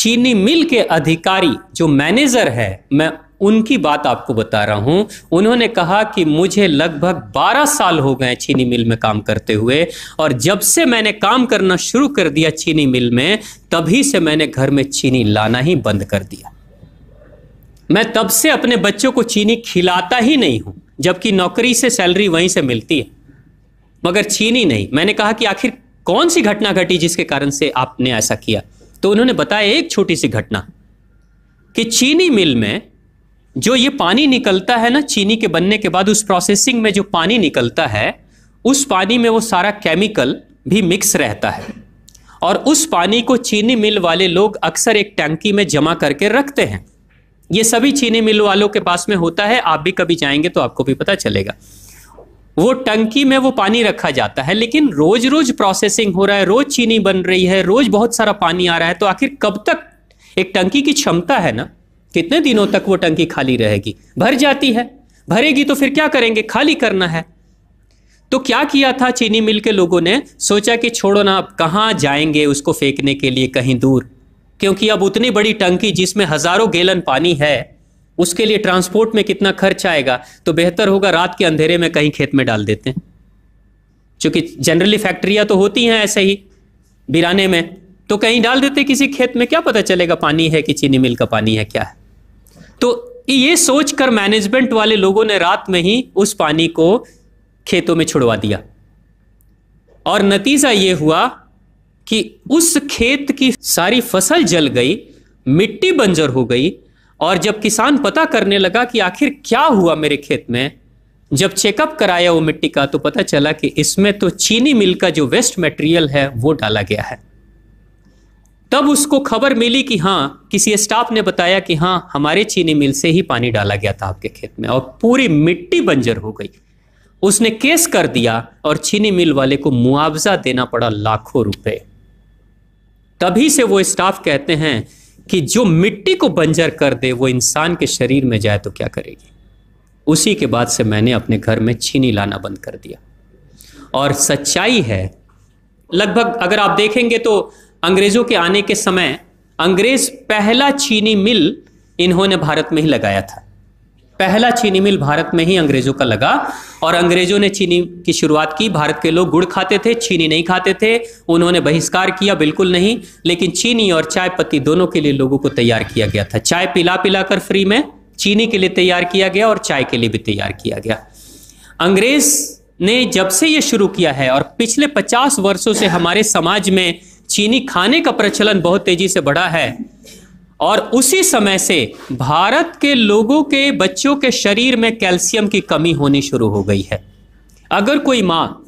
चीनी मिल के अधिकारी जो मैनेजर है, मैं उनकी बात आपको बता रहा हूं। उन्होंने कहा कि मुझे लगभग 12 साल हो गए चीनी मिल में काम करते हुए, और जब से मैंने काम करना शुरू कर दिया चीनी मिल में, तभी से मैंने घर में चीनी लाना ही बंद कर दिया। मैं तब से अपने बच्चों को चीनी खिलाता ही नहीं हूं, जबकि नौकरी से सैलरी वहीं से मिलती है, मगर चीनी नहीं। मैंने कहा कि आखिर कौन सी घटना घटी जिसके कारण से आपने ऐसा किया? तो उन्होंने बताया एक छोटी सी घटना, कि चीनी मिल में जो ये पानी निकलता है ना, चीनी के बनने के बाद उस प्रोसेसिंग में जो पानी निकलता है, उस पानी में वो सारा केमिकल भी मिक्स रहता है, और उस पानी को चीनी मिल वाले लोग अक्सर एक टंकी में जमा करके रखते हैं। ये सभी चीनी मिल वालों के पास में होता है, आप भी कभी जाएंगे तो आपको भी पता चलेगा। वो टंकी में वो पानी रखा जाता है, लेकिन रोज रोज प्रोसेसिंग हो रहा है, रोज चीनी बन रही है, रोज बहुत सारा पानी आ रहा है, तो आखिर कब तक? एक टंकी की क्षमता है ना, कितने दिनों तक वो टंकी खाली रहेगी? भर जाती है, भरेगी तो फिर क्या करेंगे? खाली करना है। तो क्या किया था चीनी मिल के लोगों ने? सोचा कि छोड़ो ना, अब कहाँ जाएंगे उसको फेंकने के लिए कहीं दूर, क्योंकि अब उतनी बड़ी टंकी जिसमें हजारों गैलन पानी है, उसके लिए ट्रांसपोर्ट में कितना खर्च आएगा, तो बेहतर होगा रात के अंधेरे में कहीं खेत में डाल देते हैं। क्योंकि जनरली फैक्ट्रियां तो होती हैं ऐसे ही बिराने में, तो कहीं डाल देते किसी खेत में, क्या पता चलेगा पानी है कि चीनी मिल का पानी है, क्या है। तो ये सोचकर मैनेजमेंट वाले लोगों ने रात में ही उस पानी को खेतों में छुड़वा दिया, और नतीजा ये हुआ कि उस खेत की सारी फसल जल गई, मिट्टी बंजर हो गई। और जब किसान पता करने लगा कि आखिर क्या हुआ मेरे खेत में, जब चेकअप कराया वो मिट्टी का, तो पता चला कि इसमें तो चीनी मिल का जो वेस्ट मटेरियल है वो डाला गया है। तब उसको खबर मिली कि हाँ, किसी स्टाफ ने बताया कि हाँ, हमारे चीनी मिल से ही पानी डाला गया था आपके खेत में, और पूरी मिट्टी बंजर हो गई। उसने केस कर दिया और चीनी मिल वाले को मुआवजा देना पड़ा लाखों रुपए। तभी से वो स्टाफ कहते हैं कि जो मिट्टी को बंजर कर दे वो इंसान के शरीर में जाए तो क्या करेगी। उसी के बाद से मैंने अपने घर में चीनी लाना बंद कर दिया। और सच्चाई है, लगभग अगर आप देखेंगे तो अंग्रेजों के आने के समय अंग्रेज पहला चीनी मिल इन्होंने भारत में ही लगाया था। पहला चीनी मिल भारत में ही अंग्रेजों का लगा, और अंग्रेजों ने चीनी की शुरुआत की। भारत के लोग गुड़ खाते थे, चीनी नहीं खाते थे। उन्होंने बहिष्कार किया, बिल्कुल नहीं, लेकिन चीनी और चाय पत्ती दोनों के लिए लोगों को तैयार किया गया था। चाय पिला पिला कर फ्री में चीनी के लिए तैयार किया गया, और चाय के लिए भी तैयार किया गया। अंग्रेज ने जब से ये शुरू किया है, और पिछले 50 वर्षों से हमारे समाज में चीनी खाने का प्रचलन बहुत तेजी से बढ़ा है, और उसी समय से भारत के लोगों के बच्चों के शरीर में कैल्शियम की कमी होनी शुरू हो गई है। अगर कोई माँ,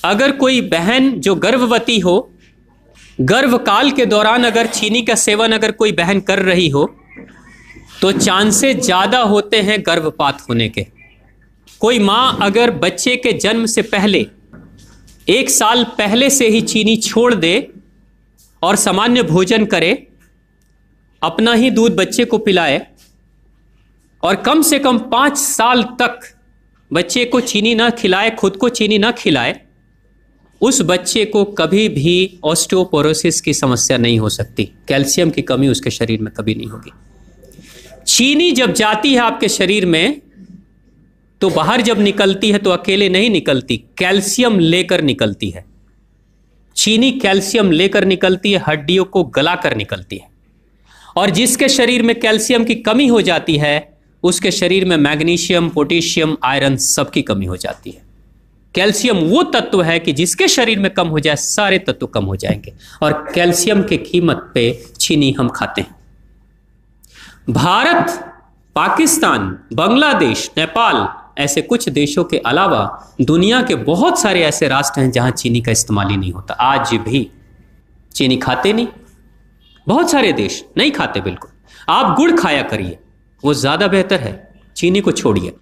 अगर कोई बहन जो गर्भवती हो, गर्भकाल के दौरान अगर चीनी का सेवन अगर कोई बहन कर रही हो, तो चांसेस ज्यादा होते हैं गर्भपात होने के। कोई माँ अगर बच्चे के जन्म से पहले 1 साल पहले से ही चीनी छोड़ दे और सामान्य भोजन करे, अपना ही दूध बच्चे को पिलाए, और कम से कम 5 साल तक बच्चे को चीनी ना खिलाए, खुद को चीनी ना खिलाए, उस बच्चे को कभी भी ऑस्टियोपोरोसिस की समस्या नहीं हो सकती। कैल्शियम की कमी उसके शरीर में कभी नहीं होगी। चीनी जब जाती है आपके शरीर में, तो बाहर जब निकलती है तो अकेले नहीं निकलती, कैल्शियम लेकर निकलती है। चीनी कैल्शियम लेकर निकलती है, हड्डियों को गलाकर निकलती है। और जिसके शरीर में कैल्शियम की कमी हो जाती है, उसके शरीर में मैग्नीशियम, पोटेशियम, आयरन सबकी कमी हो जाती है। कैल्शियम वो तत्व है कि जिसके शरीर में कम हो जाए, सारे तत्व कम हो जाएंगे, और कैल्शियम की कीमत पे चीनी हम खाते हैं। भारत, पाकिस्तान, बांग्लादेश, नेपाल, ऐसे कुछ देशों के अलावा दुनिया के बहुत सारे ऐसे राष्ट्र हैं जहां चीनी का इस्तेमाल ही नहीं होता। आज भी चीनी खाते नहीं, बहुत सारे देश नहीं खाते बिल्कुल। आप गुड़ खाया करिए, वो ज्यादा बेहतर है, चीनी को छोड़िए।